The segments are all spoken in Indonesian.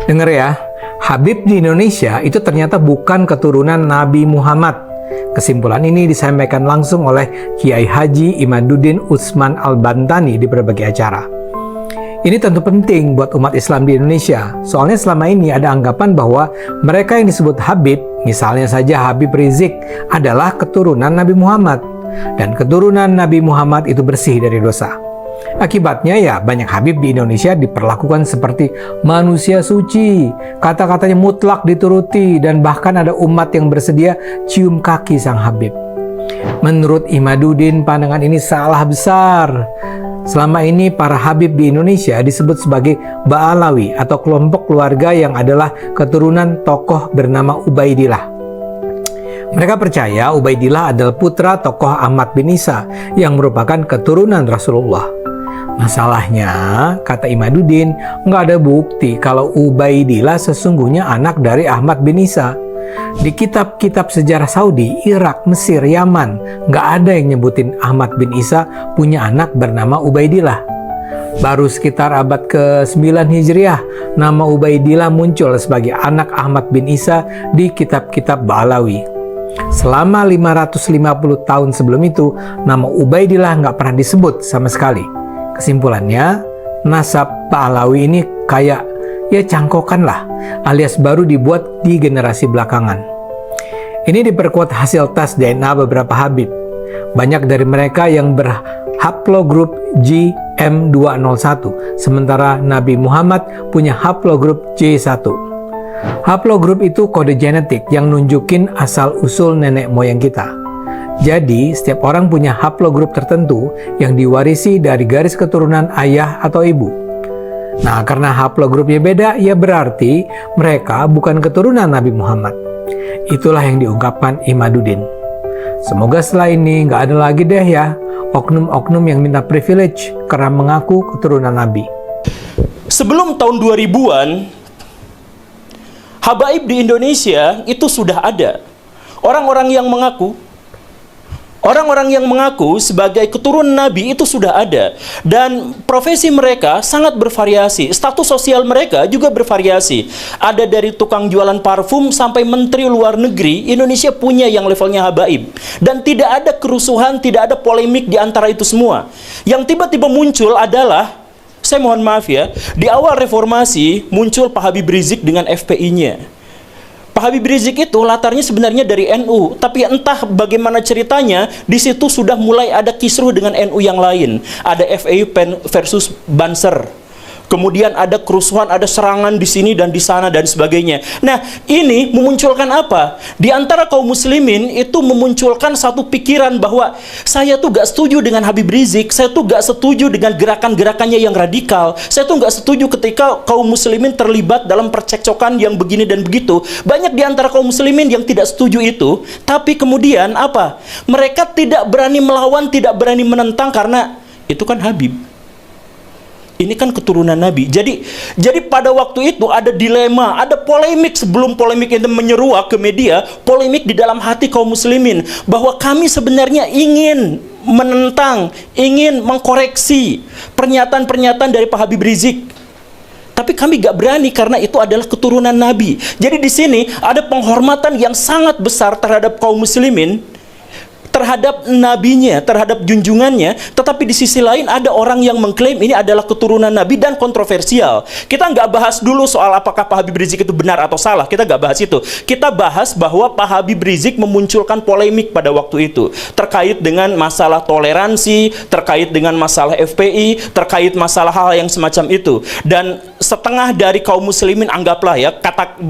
Dengar ya, Habib di Indonesia itu ternyata bukan keturunan Nabi Muhammad. Kesimpulan ini disampaikan langsung oleh Kiai Haji Imaduddin Utsman Al-Bantani di berbagai acara. Ini tentu penting buat umat Islam di Indonesia, soalnya selama ini ada anggapan bahwa mereka yang disebut Habib, misalnya saja Habib Rizik, adalah keturunan Nabi Muhammad. Dan keturunan Nabi Muhammad itu bersih dari dosa. Akibatnya ya banyak Habib di Indonesia diperlakukan seperti manusia suci, kata-katanya mutlak dituruti, dan bahkan ada umat yang bersedia cium kaki sang Habib. Menurut Imaduddin, pandangan ini salah besar. Selama ini para Habib di Indonesia disebut sebagai Ba'alawi atau kelompok keluarga yang adalah keturunan tokoh bernama Ubaidillah. Mereka percaya Ubaidillah adalah putra tokoh Ahmad bin Isa yang merupakan keturunan Rasulullah. Masalahnya, kata Imaduddin, nggak ada bukti kalau Ubaidillah sesungguhnya anak dari Ahmad bin Isa. Di kitab-kitab sejarah Saudi, Irak, Mesir, Yaman, nggak ada yang nyebutin Ahmad bin Isa punya anak bernama Ubaidillah. Baru sekitar abad ke-9 Hijriah, nama Ubaidillah muncul sebagai anak Ahmad bin Isa di kitab-kitab Ba'alawi. Selama 550 tahun sebelum itu, nama Ubaidillah nggak pernah disebut sama sekali. Kesimpulannya, nasab Ba'alawi ini kayak ya cangkokan lah, alias baru dibuat di generasi belakangan. Ini diperkuat hasil tes DNA beberapa Habib. Banyak dari mereka yang berhaplogrup GM201, sementara Nabi Muhammad punya haplogrup J1. Haplogrup itu kode genetik yang nunjukin asal-usul nenek moyang kita. Jadi, setiap orang punya haplogrup tertentu yang diwarisi dari garis keturunan ayah atau ibu. Nah, karena haplogrupnya beda, ya berarti mereka bukan keturunan Nabi Muhammad. Itulah yang diungkapkan Imaduddin. Semoga setelah ini nggak ada lagi deh ya oknum-oknum yang minta privilege karena mengaku keturunan Nabi. Sebelum tahun 2000-an, habaib di Indonesia itu sudah ada. Orang-orang yang mengaku sebagai keturunan Nabi itu sudah ada. Dan profesi mereka sangat bervariasi. Status sosial mereka juga bervariasi. Ada dari tukang jualan parfum sampai menteri luar negeri. Indonesia punya yang levelnya habaib. Dan tidak ada kerusuhan, tidak ada polemik di antara itu semua. Yang tiba-tiba muncul adalah, saya mohon maaf ya, di awal reformasi muncul Pak Habib Rizik dengan FPI-nya. Pak Habib Rizik itu latarnya sebenarnya dari NU, tapi entah bagaimana ceritanya, di situ sudah mulai ada kisruh dengan NU yang lain. Ada FPI versus Banser. Kemudian ada kerusuhan, ada serangan di sini dan di sana dan sebagainya. Nah, ini memunculkan apa? Di antara kaum muslimin itu memunculkan satu pikiran bahwa saya tuh gak setuju dengan Habib Rizik, saya tuh gak setuju dengan gerakan-gerakannya yang radikal, saya tuh gak setuju ketika kaum muslimin terlibat dalam percekcokan yang begini dan begitu. Banyak di antara kaum muslimin yang tidak setuju itu, tapi kemudian apa? Mereka tidak berani melawan, tidak berani menentang karena itu kan Habib. Ini kan keturunan Nabi. Jadi pada waktu itu ada dilema, ada polemik sebelum polemik itu menyeruak ke media, polemik di dalam hati kaum muslimin bahwa kami sebenarnya ingin menentang, ingin mengkoreksi pernyataan-pernyataan dari Pak Habib Rizik. Tapi kami gak berani karena itu adalah keturunan Nabi. Jadi di sini ada penghormatan yang sangat besar terhadap kaum muslimin, terhadap nabinya, terhadap junjungannya, tetapi di sisi lain ada orang yang mengklaim ini adalah keturunan Nabi dan kontroversial. Kita nggak bahas dulu soal apakah Pak Habib Rizik itu benar atau salah, kita nggak bahas itu. Kita bahas bahwa Pak Habib Rizik memunculkan polemik pada waktu itu, terkait dengan masalah toleransi, terkait dengan masalah FPI, terkait masalah hal yang semacam itu. Dan setengah dari kaum muslimin, anggaplah ya,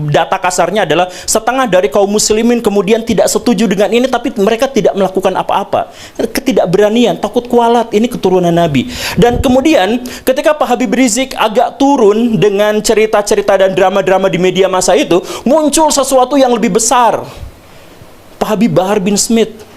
data kasarnya adalah setengah dari kaum muslimin kemudian tidak setuju dengan ini, tapi mereka tidak melakukan apa-apa. Ketidakberanian, takut kualat, ini keturunan Nabi. Dan kemudian ketika Pak Habib Rizik agak turun dengan cerita-cerita dan drama-drama di media massa itu, muncul sesuatu yang lebih besar. Pak Habib Bahar bin Smith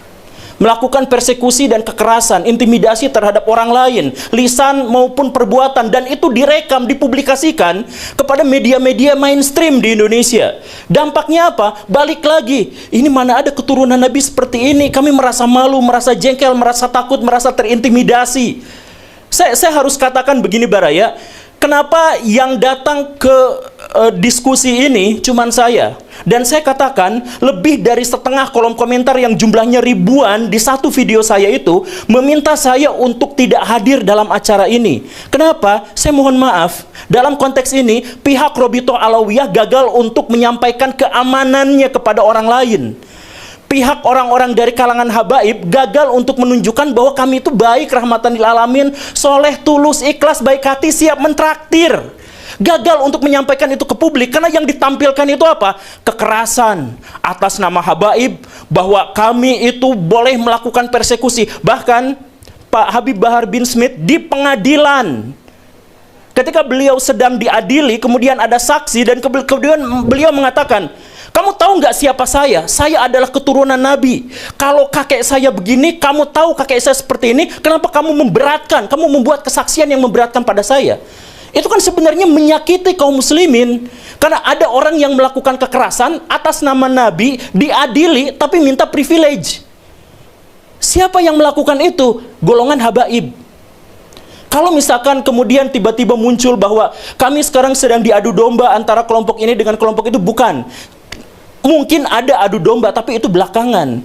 melakukan persekusi dan kekerasan, intimidasi terhadap orang lain, lisan maupun perbuatan, dan itu direkam, dipublikasikan kepada media-media mainstream di Indonesia. Dampaknya apa? Balik lagi, ini mana ada keturunan Nabi seperti ini? Kami merasa malu, merasa jengkel, merasa takut, merasa terintimidasi. Saya harus katakan begini Baraya, Kenapa yang datang ke diskusi ini cuman saya? Dan saya katakan lebih dari setengah kolom komentar yang jumlahnya ribuan di satu video saya itu meminta saya untuk tidak hadir dalam acara ini. Kenapa? Saya mohon maaf. Dalam konteks ini, pihak Robito Alawiyah gagal untuk menyampaikan keamanannya kepada orang lain. Pihak orang-orang dari kalangan habaib gagal untuk menunjukkan bahwa kami itu baik, rahmatan lil alamin, soleh, tulus, ikhlas, baik hati, siap mentraktir. Gagal untuk menyampaikan itu ke publik karena yang ditampilkan itu apa? Kekerasan atas nama habaib, bahwa kami itu boleh melakukan persekusi. Bahkan Pak Habib Bahar bin Smith di pengadilan, ketika beliau sedang diadili, kemudian ada saksi dan kemudian beliau mengatakan, kamu tahu nggak siapa saya? Saya adalah keturunan Nabi. Kalau kakek saya begini, kamu tahu kakek saya seperti ini, kenapa kamu memberatkan? Kamu membuat kesaksian yang memberatkan pada saya. Itu kan sebenarnya menyakiti kaum muslimin. Karena ada orang yang melakukan kekerasan atas nama Nabi, diadili, tapi minta privilege. Siapa yang melakukan itu? Golongan habaib. Kalau misalkan kemudian tiba-tiba muncul bahwa kami sekarang sedang diadu domba antara kelompok ini dengan kelompok itu, bukan. Mungkin ada adu domba, tapi itu belakangan.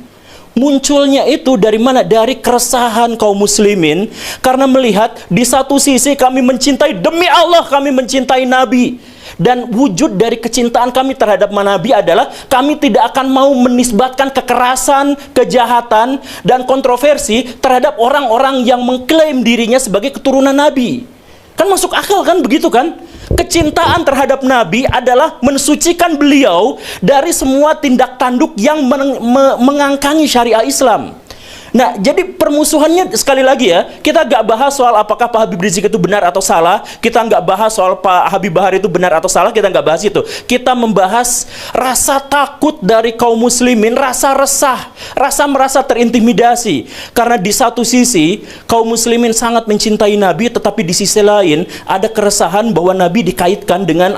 Munculnya itu dari mana? Dari keresahan kaum muslimin, karena melihat di satu sisi kami mencintai, demi Allah kami mencintai Nabi, dan wujud dari kecintaan kami terhadap Nabi adalah kami tidak akan mau menisbatkan kekerasan, kejahatan, dan kontroversi terhadap orang-orang yang mengklaim dirinya sebagai keturunan Nabi. Kan masuk akal kan, begitu kan? Kecintaan terhadap Nabi adalah mensucikan beliau dari semua tindak tanduk yang mengangkangi syariah Islam. Nah, jadi permusuhannya sekali lagi ya, kita nggak bahas soal apakah Pak Habib Rizik itu benar atau salah, kita nggak bahas soal Pak Habib Bahar itu benar atau salah, kita nggak bahas itu. Kita membahas rasa takut dari kaum muslimin, rasa resah, rasa merasa terintimidasi. Karena di satu sisi, kaum muslimin sangat mencintai Nabi, tetapi di sisi lain ada keresahan bahwa Nabi dikaitkan dengan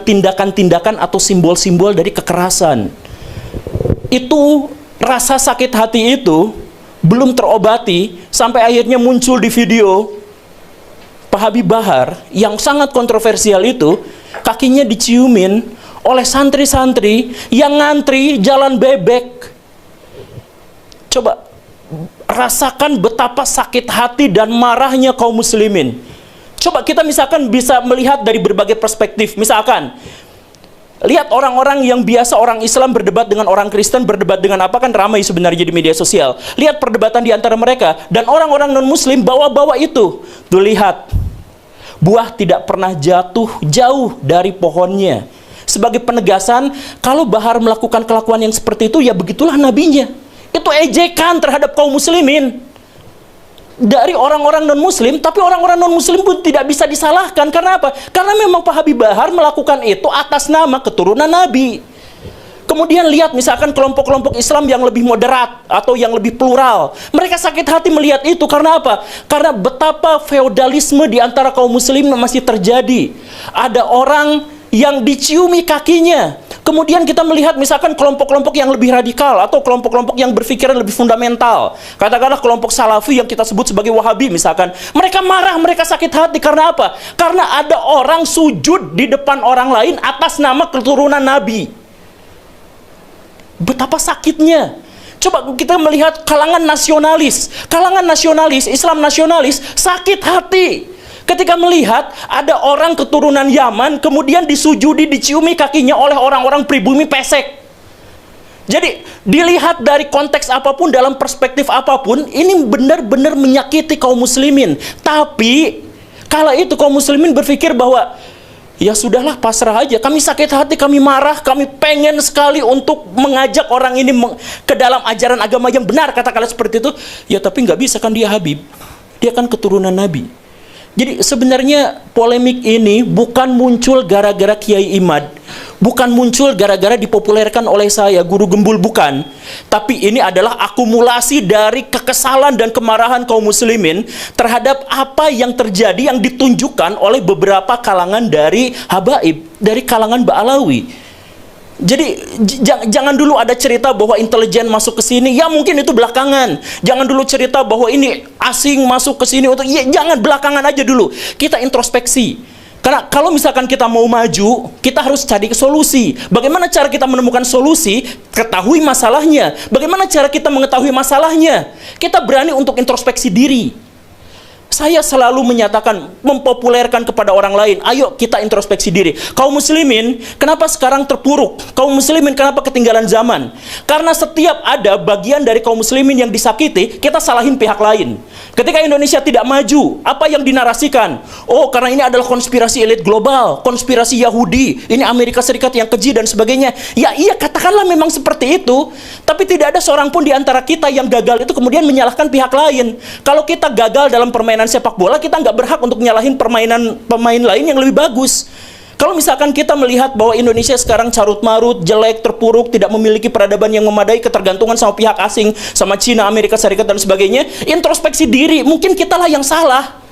tindakan-tindakan atau simbol-simbol dari kekerasan. Itu rasa sakit hati itu belum terobati sampai akhirnya muncul di video Pak Habib Bahar yang sangat kontroversial itu, kakinya diciumin oleh santri-santri yang ngantri jalan bebek. Coba rasakan betapa sakit hati dan marahnya kaum muslimin. Coba kita misalkan bisa melihat dari berbagai perspektif. Misalkan lihat orang-orang yang biasa, orang Islam berdebat dengan orang Kristen, berdebat dengan apa, kan ramai sebenarnya di media sosial. Lihat perdebatan di antara mereka, dan orang-orang non-muslim bawa-bawa itu. Tuh lihat, buah tidak pernah jatuh jauh dari pohonnya. Sebagai penegasan, kalau Bahar melakukan kelakuan yang seperti itu, ya begitulah nabinya. Itu ejekan terhadap kaum muslimin dari orang-orang non-muslim, tapi orang-orang non-muslim pun tidak bisa disalahkan. Karena apa? Karena memang Pak Habib Bahar melakukan itu atas nama keturunan Nabi. Kemudian lihat misalkan kelompok-kelompok Islam yang lebih moderat atau yang lebih plural. Mereka sakit hati melihat itu. Karena apa? Karena betapa feodalisme di antara kaum muslim masih terjadi. Ada orang yang diciumi kakinya. Kemudian kita melihat misalkan kelompok-kelompok yang lebih radikal atau kelompok-kelompok yang berpikiran lebih fundamental. Katakanlah kelompok Salafi yang kita sebut sebagai Wahabi misalkan. Mereka marah, mereka sakit hati. Karena apa? Karena ada orang sujud di depan orang lain atas nama keturunan Nabi. Betapa sakitnya. Coba kita melihat kalangan nasionalis. Kalangan nasionalis, Islam nasionalis sakit hati ketika melihat ada orang keturunan Yaman kemudian disujudi, diciumi kakinya oleh orang-orang pribumi pesek. Jadi dilihat dari konteks apapun, dalam perspektif apapun, ini benar-benar menyakiti kaum muslimin. Tapi kala itu kaum muslimin berpikir bahwa ya sudahlah, pasrah aja. Kami sakit hati, kami marah, kami pengen sekali untuk mengajak orang ini ke dalam ajaran agama yang benar, katakanlah seperti itu. Ya tapi nggak bisa kan, dia Habib, dia kan keturunan Nabi. Jadi sebenarnya polemik ini bukan muncul gara-gara Kiai Imad, bukan muncul gara-gara dipopulerkan oleh saya, Guru Gembul, bukan. Tapi ini adalah akumulasi dari kekesalan dan kemarahan kaum muslimin terhadap apa yang terjadi, yang ditunjukkan oleh beberapa kalangan dari habaib, dari kalangan Ba'alawi. Jadi jangan dulu ada cerita bahwa intelijen masuk ke sini, ya mungkin itu belakangan. Jangan dulu cerita bahwa ini asing masuk ke sini, ya jangan, belakangan aja dulu. Kita introspeksi. Karena kalau misalkan kita mau maju, kita harus cari solusi. Bagaimana cara kita menemukan solusi? Ketahui masalahnya. Bagaimana cara kita mengetahui masalahnya? Kita berani untuk introspeksi diri. Saya selalu menyatakan, mempopulerkan kepada orang lain, ayo kita introspeksi diri. Kaum muslimin, kenapa sekarang terpuruk? Kaum muslimin, kenapa ketinggalan zaman? Karena setiap ada bagian dari kaum muslimin yang disakiti, kita salahin pihak lain. Ketika Indonesia tidak maju, apa yang dinarasikan? Oh, karena ini adalah konspirasi elit global, konspirasi Yahudi, ini Amerika Serikat yang keji dan sebagainya. Ya iya, katakanlah memang seperti itu. Tapi tidak ada seorang pun di antara kita yang gagal itu kemudian menyalahkan pihak lain. Kalau kita gagal dalam permainan sepak bola, kita nggak berhak untuk nyalahin pemain lain yang lebih bagus. Kalau misalkan kita melihat bahwa Indonesia sekarang carut-marut, jelek, terpuruk, tidak memiliki peradaban yang memadai, ketergantungan sama pihak asing, sama Cina, Amerika Serikat dan sebagainya, introspeksi diri, mungkin kitalah yang salah.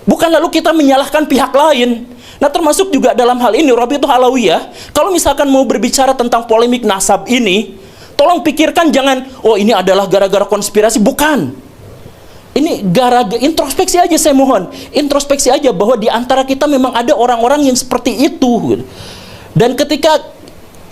Bukan lalu kita menyalahkan pihak lain. Nah, termasuk juga dalam hal ini Rabithah Alawiyah, kalau misalkan mau berbicara tentang polemik nasab ini, tolong pikirkan, jangan, oh ini adalah gara-gara konspirasi, bukan. Ini gara-gara introspeksi aja, saya mohon. Introspeksi aja bahwa di antara kita memang ada orang-orang yang seperti itu. Dan ketika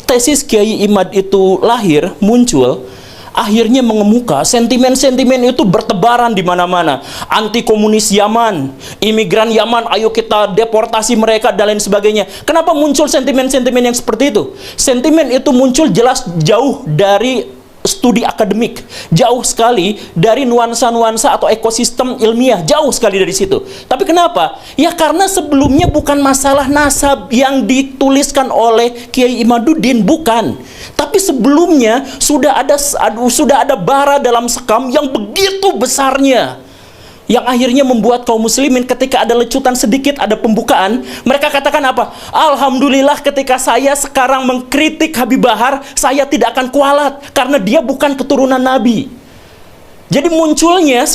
tesis Kiai Imad itu lahir, muncul, akhirnya mengemuka, sentimen-sentimen itu bertebaran di mana-mana. Anti komunis Yaman, imigran Yaman, ayo kita deportasi mereka dan lain sebagainya. Kenapa muncul sentimen-sentimen yang seperti itu? Sentimen itu muncul jelas jauh dari studi akademik, jauh sekali dari nuansa-nuansa atau ekosistem ilmiah, jauh sekali dari situ. Tapi kenapa? Ya karena sebelumnya bukan masalah nasab yang dituliskan oleh Kiai Imaduddin, bukan. Tapi sebelumnya sudah ada bara dalam sekam yang begitu besarnya, yang akhirnya membuat kaum muslimin ketika ada lecutan sedikit, ada pembukaan, mereka katakan apa? Alhamdulillah ketika saya sekarang mengkritik Habib Bahar, saya tidak akan kualat karena dia bukan keturunan Nabi. Jadi munculnya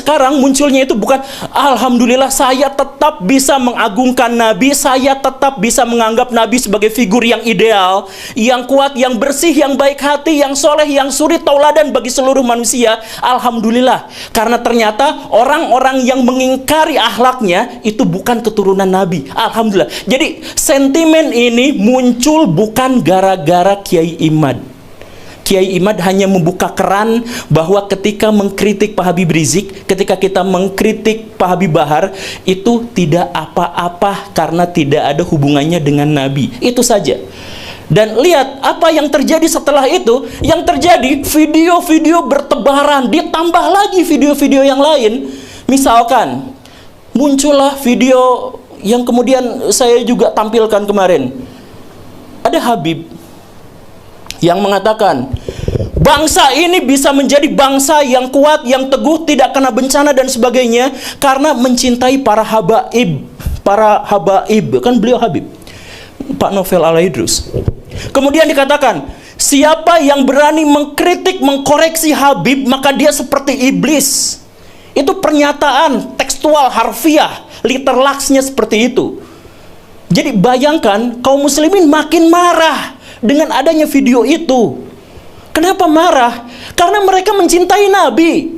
itu bukan alhamdulillah saya tetap bisa mengagungkan Nabi, saya tetap bisa menganggap Nabi sebagai figur yang ideal, yang kuat, yang bersih, yang baik hati, yang soleh, yang suri, tauladan bagi seluruh manusia. Alhamdulillah, karena ternyata orang-orang yang mengingkari akhlaknya itu bukan keturunan Nabi. Alhamdulillah. Jadi sentimen ini muncul bukan gara-gara Kiai Imad. Kiai Imad hanya membuka keran bahwa ketika mengkritik Pak Habib Rizik, ketika kita mengkritik Pak Habib Bahar, itu tidak apa-apa karena tidak ada hubungannya dengan Nabi. Itu saja. Dan lihat apa yang terjadi setelah itu. Yang terjadi, video-video bertebaran, ditambah lagi video-video yang lain. Misalkan, muncullah video yang kemudian saya juga tampilkan kemarin. Ada Habib yang mengatakan bangsa ini bisa menjadi bangsa yang kuat, yang teguh, tidak kena bencana dan sebagainya karena mencintai para habaib. Kan beliau Habib, Pak Novel Al-Idrus. Kemudian dikatakan, siapa yang berani mengkritik, mengkoreksi Habib, maka dia seperti iblis. Itu pernyataan tekstual, harfiah, literlaksnya seperti itu. Jadi bayangkan kaum muslimin makin marah dengan adanya video itu. Kenapa marah? Karena mereka mencintai Nabi.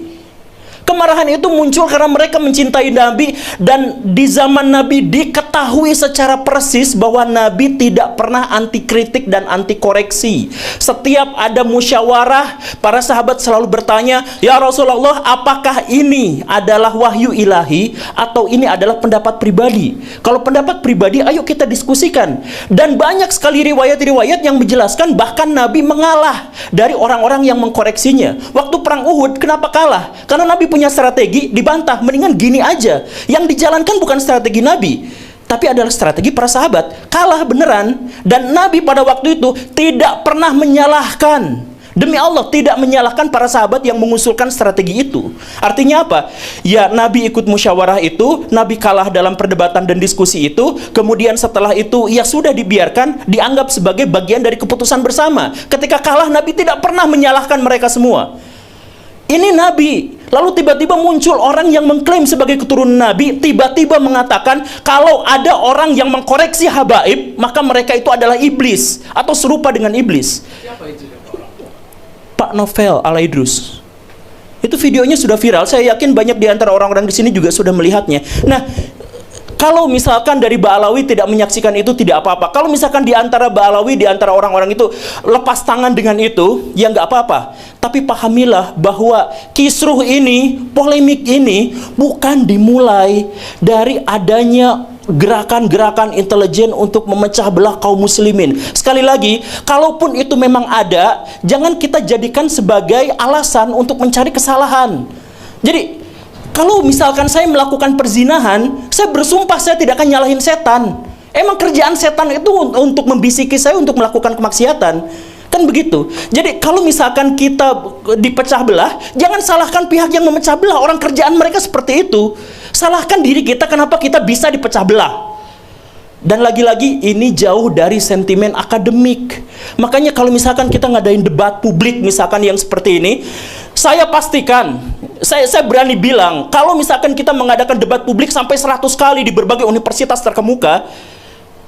Kemarahan itu muncul karena mereka mencintai Nabi, dan di zaman Nabi diketahui secara persis bahwa Nabi tidak pernah anti kritik dan anti koreksi. Setiap ada musyawarah, para sahabat selalu bertanya, "Ya Rasulullah, apakah ini adalah wahyu ilahi atau ini adalah pendapat pribadi?" Kalau pendapat pribadi, ayo kita diskusikan. Dan banyak sekali riwayat-riwayat yang menjelaskan bahkan Nabi mengalah dari orang-orang yang mengkoreksinya. Waktu perang Uhud, kenapa kalah? Karena Nabi punya strategi, dibantah, mendingan gini aja. Yang dijalankan bukan strategi Nabi, tapi adalah strategi para sahabat. Kalah beneran. Dan Nabi pada waktu itu tidak pernah menyalahkan. Demi Allah, tidak menyalahkan para sahabat yang mengusulkan strategi itu. Artinya apa? Ya, Nabi ikut musyawarah itu, Nabi kalah dalam perdebatan dan diskusi itu, kemudian setelah itu, ya sudah dibiarkan, dianggap sebagai bagian dari keputusan bersama. Ketika kalah, Nabi tidak pernah menyalahkan mereka semua. Ini Nabi. Lalu tiba-tiba muncul orang yang mengklaim sebagai keturunan Nabi, tiba-tiba mengatakan kalau ada orang yang mengkoreksi habaib, maka mereka itu adalah iblis atau serupa dengan iblis. Siapa itu? Pak Novel Alaidrus. Itu videonya sudah viral. Saya yakin banyak di antara orang-orang di sini juga sudah melihatnya. Nah, kalau misalkan dari Ba'alawi tidak menyaksikan itu tidak apa-apa. Kalau misalkan di antara Ba'alawi, di antara orang-orang itu lepas tangan dengan itu, ya nggak apa-apa. Tapi pahamilah bahwa kisruh ini, polemik ini bukan dimulai dari adanya gerakan-gerakan intelijen untuk memecah belah kaum muslimin. Sekali lagi, kalaupun itu memang ada, jangan kita jadikan sebagai alasan untuk mencari kesalahan. Jadi kalau misalkan saya melakukan perzinahan, saya bersumpah saya tidak akan nyalahin setan. Emang kerjaan setan itu untuk membisiki saya untuk melakukan kemaksiatan. Kan begitu. Jadi kalau misalkan kita dipecah belah, jangan salahkan pihak yang memecah belah. Orang kerjaan mereka seperti itu. Salahkan diri kita kenapa kita bisa dipecah belah. Dan lagi-lagi ini jauh dari sentimen akademik. Makanya kalau misalkan kita ngadain debat publik misalkan yang seperti ini, saya pastikan, saya berani bilang, kalau misalkan kita mengadakan debat publik sampai 100 kali di berbagai universitas terkemuka,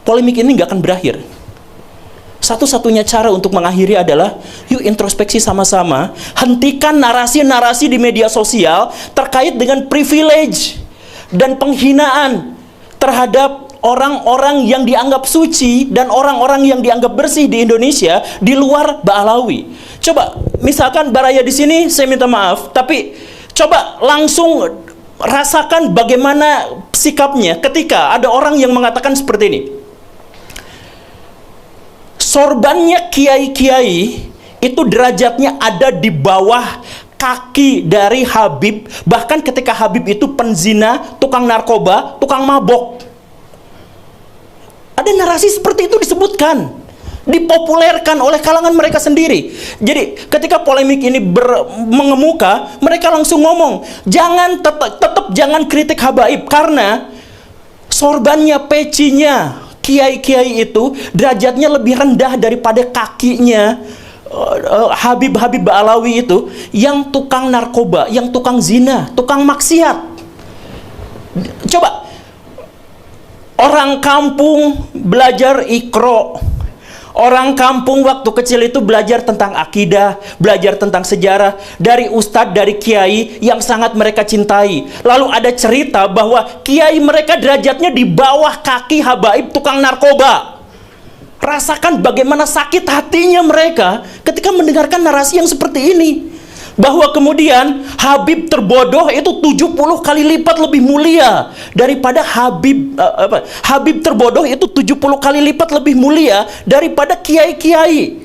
polemik ini nggak akan berakhir. Satu-satunya cara untuk mengakhiri adalah yuk introspeksi sama-sama, hentikan narasi-narasi di media sosial terkait dengan privilege dan penghinaan terhadap orang-orang yang dianggap suci dan orang-orang yang dianggap bersih di Indonesia di luar Ba'alawi. Coba misalkan Baraya di sini, saya minta maaf, tapi coba langsung rasakan bagaimana sikapnya ketika ada orang yang mengatakan seperti ini. Sorbannya kiai-kiai itu derajatnya ada di bawah kaki dari Habib, bahkan ketika Habib itu penzina, tukang narkoba, tukang mabok. Ada narasi seperti itu disebutkan, dipopulerkan oleh kalangan mereka sendiri. Jadi ketika polemik ini mengemuka, mereka langsung ngomong, jangan tetap jangan kritik habaib, karena sorbannya, pecinya kiai-kiai itu derajatnya lebih rendah daripada kakinya Habib-Habib Ba'alawi itu yang tukang narkoba, yang tukang zina, tukang maksiat. Coba orang kampung belajar Iqra. Orang kampung waktu kecil itu belajar tentang akidah, belajar tentang sejarah dari ustadz, dari kiai yang sangat mereka cintai. Lalu ada cerita bahwa kiai mereka derajatnya di bawah kaki habaib tukang narkoba. Rasakan bagaimana sakit hatinya mereka ketika mendengarkan narasi yang seperti ini. Bahwa kemudian Habib terbodoh itu 70 kali lipat lebih mulia daripada Habib terbodoh itu 70 kali lipat lebih mulia daripada kiai-kiai.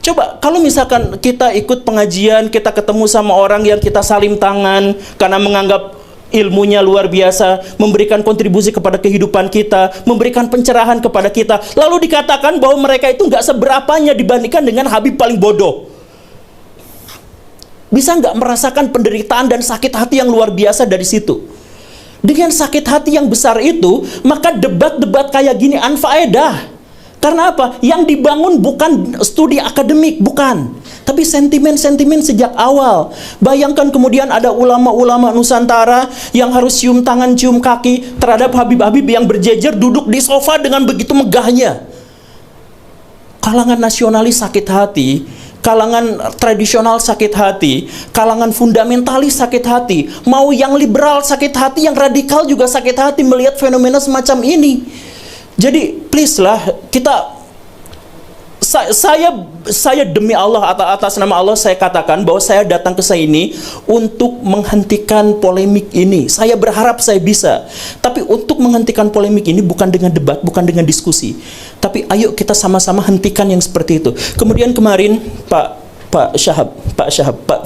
Coba kalau misalkan kita ikut pengajian, kita ketemu sama orang yang kita salim tangan karena menganggap ilmunya luar biasa, memberikan kontribusi kepada kehidupan kita, memberikan pencerahan kepada kita, lalu dikatakan bahwa mereka itu nggak seberapanya dibandingkan dengan Habib paling bodoh. Bisa nggak merasakan penderitaan dan sakit hati yang luar biasa dari situ? Dengan sakit hati yang besar itu, maka debat-debat kayak gini anfaedah. Karena apa? Yang dibangun bukan studi akademik, bukan. Tapi sentimen-sentimen sejak awal. Bayangkan kemudian ada ulama-ulama Nusantara yang harus cium tangan, cium kaki terhadap Habib-Habib yang berjejer duduk di sofa dengan begitu megahnya. Kalangan nasionalis sakit hati, kalangan tradisional sakit hati, kalangan fundamentalis sakit hati, mau yang liberal sakit hati, yang radikal juga sakit hati melihat fenomena semacam ini. Jadi please lah, saya demi Allah, atas nama Allah saya katakan bahwa saya datang ke sini untuk menghentikan polemik ini. Saya berharap saya bisa. Tapi untuk menghentikan polemik ini bukan dengan debat, bukan dengan diskusi. Tapi ayo kita sama-sama hentikan yang seperti itu. Kemudian kemarin Pak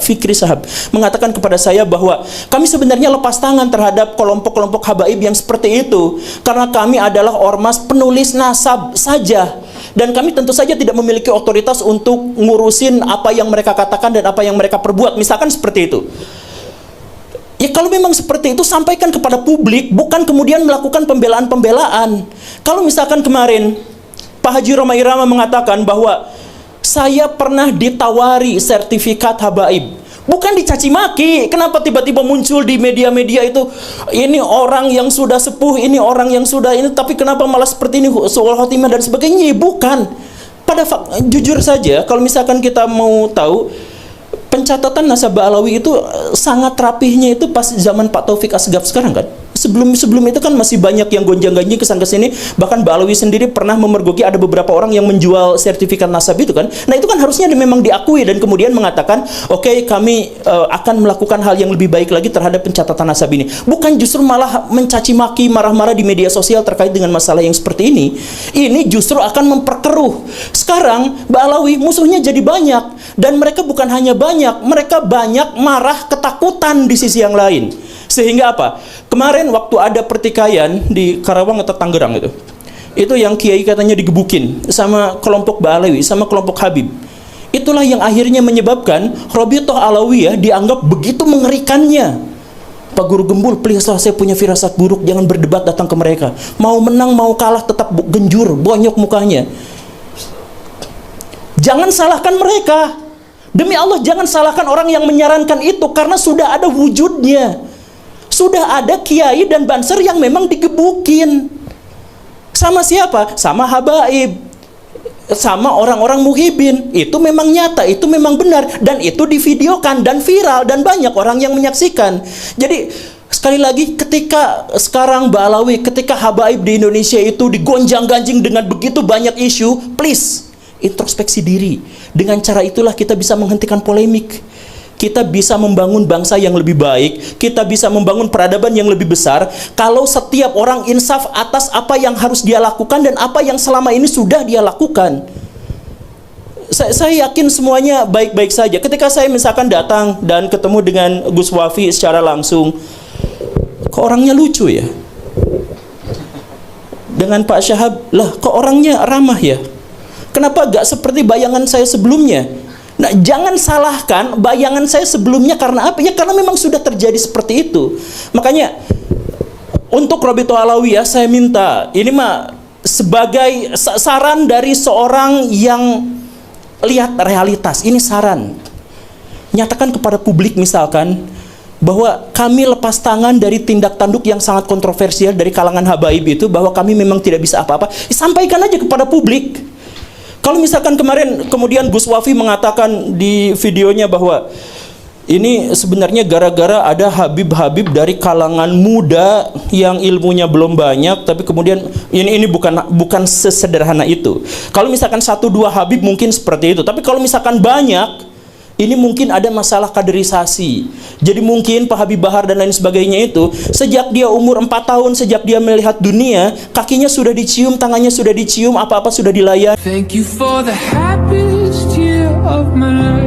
Fikri Syahab mengatakan kepada saya bahwa kami sebenarnya lepas tangan terhadap kelompok-kelompok habaib yang seperti itu, karena kami adalah ormas penulis nasab saja, dan kami tentu saja tidak memiliki otoritas untuk ngurusin apa yang mereka katakan dan apa yang mereka perbuat, misalkan seperti itu. Ya kalau memang seperti itu, sampaikan kepada publik, bukan kemudian melakukan pembelaan-pembelaan. Kalau misalkan kemarin Pak Haji Roma Irama mengatakan bahwa saya pernah ditawari sertifikat habaib, Bukan dicaci maki. Kenapa tiba-tiba muncul di media-media itu, ini orang yang sudah sepuh, ini orang yang sudah ini, tapi kenapa malah seperti ini, soal khotimah dan sebagainya? Bukan. Jujur saja, kalau misalkan kita mau tahu, pencatatan nasabah Alawi itu sangat rapihnya itu pas zaman Pak Taufik Asgaf sekarang kan. Sebelum itu kan masih banyak yang gonjang-ganjing kesana-kesini. Bahkan Mbak Alawi sendiri pernah memergoki ada beberapa orang yang menjual sertifikat nasabah itu kan. Nah itu kan harusnya memang diakui dan kemudian mengatakan, oke, kami akan melakukan hal yang lebih baik lagi terhadap pencatatan nasabah ini. Bukan justru malah mencaci maki, marah-marah di media sosial terkait dengan masalah yang seperti ini. Ini justru akan memperkeruh. Sekarang Mbak Alawi musuhnya jadi banyak. Dan mereka bukan hanya banyak, mereka banyak marah, ketakutan di sisi yang lain. Sehingga apa? Kemarin waktu ada pertikaian di Karawang atau Tangerang itu yang kiai katanya digebukin sama kelompok Ba'alawi, sama kelompok Habib. Itulah yang akhirnya menyebabkan Rabithah Alawiyah dianggap begitu mengerikannya. Pak Guru Gembul, please lah, saya punya firasat buruk, jangan berdebat datang ke mereka. Mau menang, mau kalah, tetap genjur, bonyok mukanya. Jangan salahkan mereka. Demi Allah, jangan salahkan orang yang menyarankan itu, karena sudah ada wujudnya. Sudah ada kiai dan banser yang memang digebukin. Sama siapa? Sama habaib, sama orang-orang muhibin. Itu memang nyata, itu memang benar, dan itu divideokan dan viral dan banyak orang yang menyaksikan. Jadi sekali lagi, ketika sekarang Mbak Alawi, ketika habaib di Indonesia itu digonjang-ganjing dengan begitu banyak isu, please introspeksi diri. Dengan cara itulah kita bisa menghentikan polemik. Kita bisa membangun bangsa yang lebih baik. Kita bisa membangun peradaban yang lebih besar kalau setiap orang insaf atas apa yang harus dia lakukan dan apa yang selama ini sudah dia lakukan. Saya yakin semuanya baik-baik saja. Ketika saya misalkan datang dan ketemu dengan Gus Wafi secara langsung, kok orangnya lucu ya? Dengan Pak Syahab, lah kok orangnya ramah ya? Kenapa gak seperti bayangan saya sebelumnya? Nah, jangan salahkan bayangan saya sebelumnya karena apa? Ya karena memang sudah terjadi seperti itu. Makanya untuk Rabithah Alawiyah saya minta, ini mah sebagai saran dari seorang yang lihat realitas, ini saran. Nyatakan kepada publik misalkan bahwa kami lepas tangan dari tindak tanduk yang sangat kontroversial dari kalangan habaib itu, bahwa kami memang tidak bisa apa-apa. Sampaikan aja kepada publik. Kalau misalkan kemarin kemudian Gus Wafi mengatakan di videonya bahwa ini sebenarnya gara-gara ada habib-habib dari kalangan muda yang ilmunya belum banyak, tapi kemudian ini bukan sesederhana itu. Kalau misalkan 1-2 habib mungkin seperti itu, tapi kalau misalkan banyak, ini mungkin ada masalah kaderisasi. Jadi mungkin Pak Habib Bahar dan lain sebagainya itu, sejak dia umur 4 tahun, sejak dia melihat dunia, kakinya sudah dicium, tangannya sudah dicium, apa-apa sudah dilayani. Thank you for the happiest year of my life.